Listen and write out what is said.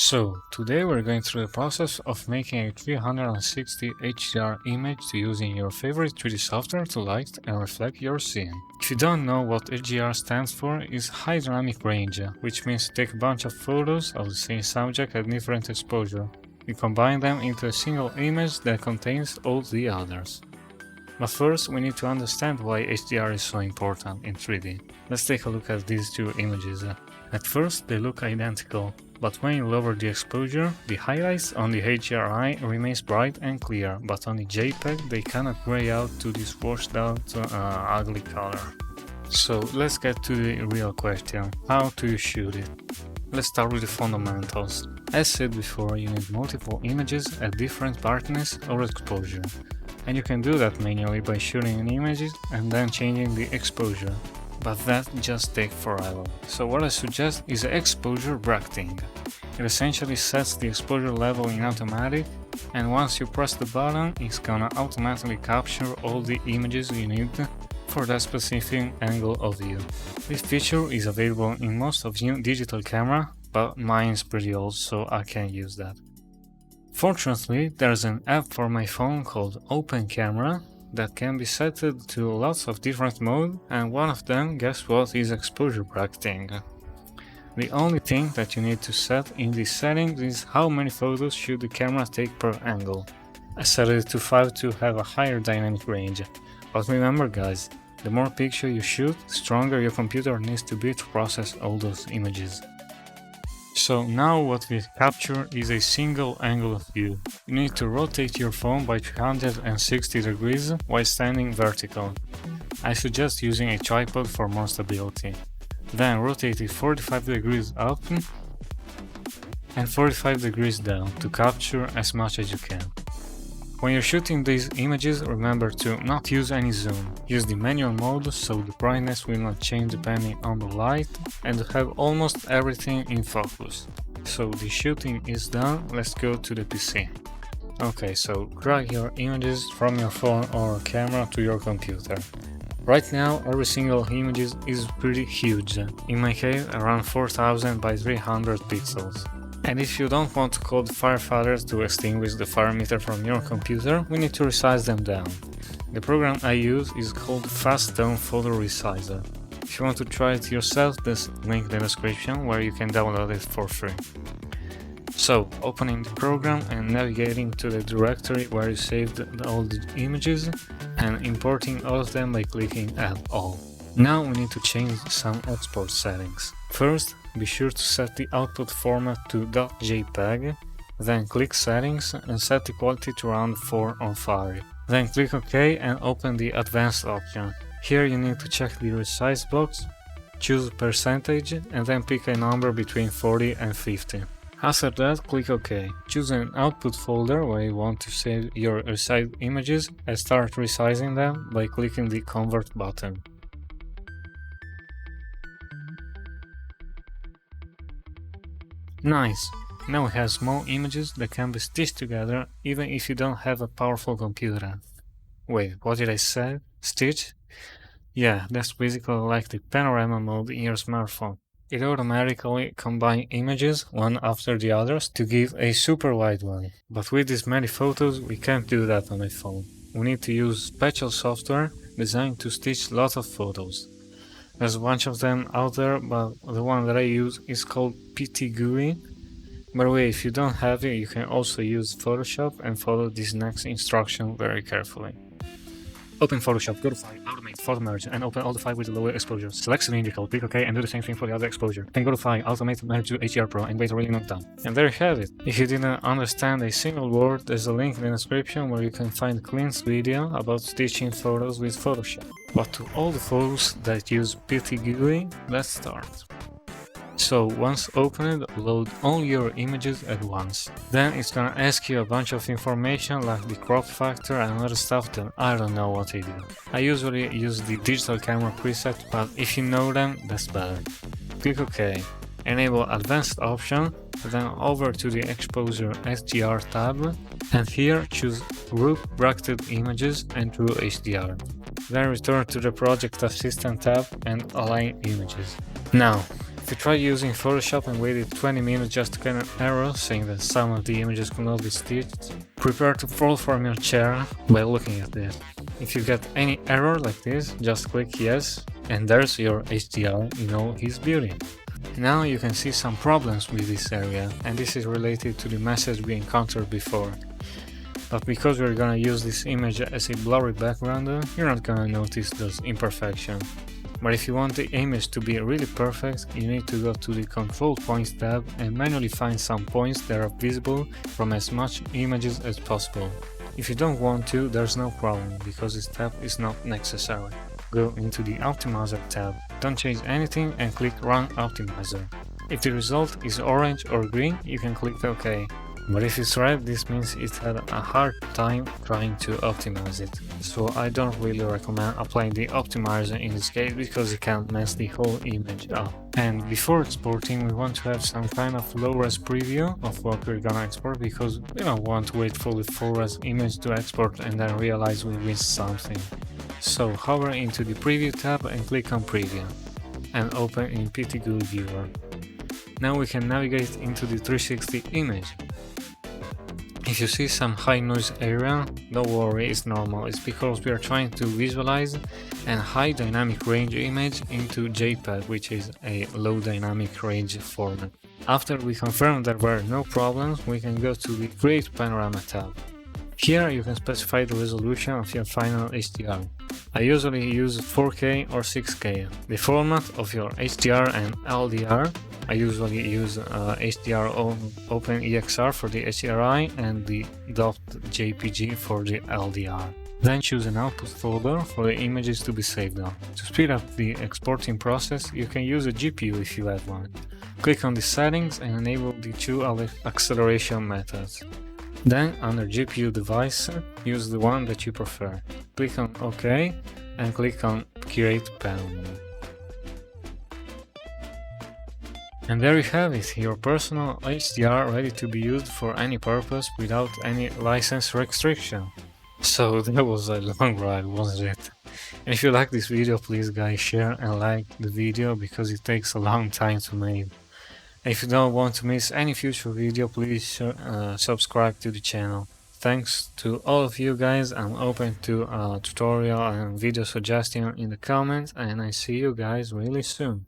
So, today we're going through the process of making a 360 HDR image using your favorite 3D software to light and reflect your scene. If you don't know what HDR stands for, it's High Dynamic Range, which means you take a bunch of photos of the same subject at different exposure. You combine them into a single image that contains all the others. But first, we need to understand why HDR is so important in 3D. Let's take a look at these two images. At first, they look identical, but when you lower the exposure, the highlights on the HDRI remains bright and clear, but on the JPEG they cannot gray out to this washed out ugly color. So let's get to the real question, how do you shoot it? Let's start with the fundamentals. As said before, you need multiple images at different brightness or exposure. And you can do that manually by shooting an image and then changing the exposure. But that just takes forever. So what I suggest is exposure bracketing. It essentially sets the exposure level in automatic, and once you press the button, it's gonna automatically capture all the images you need for that specific angle of view. This feature is available in most of new digital camera, but mine is pretty old, so I can't use that. Fortunately, there's an app for my phone called Open Camera that can be set to lots of different modes, and one of them, guess what, is exposure bracketing. The only thing that you need to set in these settings is how many photos should the camera take per angle. I set it to 5 to have a higher dynamic range. But remember guys, the more pictures you shoot, the stronger your computer needs to be to process all those images. So now what we capture is a single angle of view. You need to rotate your phone by 360 degrees while standing vertical. I suggest using a tripod for more stability. Then rotate it 45 degrees up and 45 degrees down to capture as much as you can. When you're shooting these images, remember to not use any zoom. Use the manual mode so the brightness will not change depending on the light, and have almost everything in focus. So the shooting is done, let's go to the PC. Okay, so drag your images from your phone or camera to your computer. Right now every single image is pretty huge, in my case around 4000 by 300 pixels. And if you don't want to call the firefighters to extinguish the fire meter from your computer, we need to resize them down. The program I use is called Fast Tone Photo Resizer. If you want to try it yourself, there's a link in the description where you can download it for free. So, opening the program and navigating to the directory where you saved all the images and importing all of them by clicking Add All. Now we need to change some export settings. First, be sure to set the output format to .jpeg, then click Settings and set the quality to around 4 on 5. Then click OK and open the Advanced option. Here you need to check the resize box, choose percentage and then pick a number between 40 and 50. After that, click OK. Choose an output folder where you want to save your resized images and start resizing them by clicking the Convert button. Nice! Now we have small images that can be stitched together even if you don't have a powerful computer. Wait, what did I say? Stitch? Yeah, that's basically like the panorama mode in your smartphone. It automatically combines images one after the others to give a super wide one. But with these many photos, we can't do that on a phone. We need to use special software designed to stitch lots of photos. There's a bunch of them out there, but the one that I use is called PTGui. By the way, if you don't have it, you can also use Photoshop and follow this next instruction very carefully. Open Photoshop, go to File, Automate, Photo Merge, and open all the files with the lower exposure. Select cylindrical, click OK, and do the same thing for the other exposure. Then go to File, Automate, Merge to HDR Pro, and wait a really long time. And there you have it. If you didn't understand a single word, there's a link in the description where you can find Clint's video about stitching photos with Photoshop. But to all the folks that use PTGui, let's start. So once opened, load all your images at once. Then it's gonna ask you a bunch of information like the crop factor and other stuff that I don't know what they do. I usually use the digital camera preset, but if you know them, that's better. Click OK. Enable advanced option, then over to the exposure HDR tab, and here choose group bracketed images and true HDR. Then return to the project assistant tab and align images. Now, If you try using Photoshop and waited 20 minutes just to get an error saying that some of the images could not be stitched, prepare to fall from your chair by looking at this. If you get any error like this, just click yes, and there's your HDR in all his beauty. Now you can see some problems with this area, and this is related to the message we encountered before. But because we're gonna use this image as a blurry background, you're not gonna notice those imperfections. But if you want the image to be really perfect, you need to go to the Control Points tab and manually find some points that are visible from as much images as possible. If you don't want to, there's no problem, because this tab is not necessary. Go into the Optimizer tab, don't change anything and click Run Optimizer. If the result is orange or green, you can click OK. But if it's red, this means it had a hard time trying to optimize it. So I don't really recommend applying the optimizer in this case, because it can mess the whole image up. And before exporting, we want to have some kind of low-res preview of what we're gonna export, because we don't want to wait for the full-res image to export and then realize we missed something. So hover into the preview tab and click on preview and open in PTGui viewer. Now we can navigate into the 360 image. If you see some high noise area, don't worry, it's normal. It's because we are trying to visualize a high dynamic range image into JPEG, which is a low dynamic range format. After we confirm there were no problems, we can go to the Create Panorama tab. Here you can specify the resolution of your final HDR. I usually use 4K or 6K. The format of your HDR and LDR. I usually use HDR OpenEXR for the HDRI and the .jpg for the LDR. Then choose an output folder for the images to be saved on. To speed up the exporting process, you can use a GPU if you have one. Click on the settings and enable the two acceleration methods. Then under GPU device, use the one that you prefer. Click on OK and click on Create Panorama. And there you have it, your personal HDR ready to be used for any purpose without any license restriction. So that was a long ride, wasn't it? And if you like this video, please guys share and like the video, because it takes a long time to make. And if you don't want to miss any future video, please subscribe to the channel. Thanks to all of you guys. I'm open to tutorial and video suggestion in the comments, and I see you guys really soon.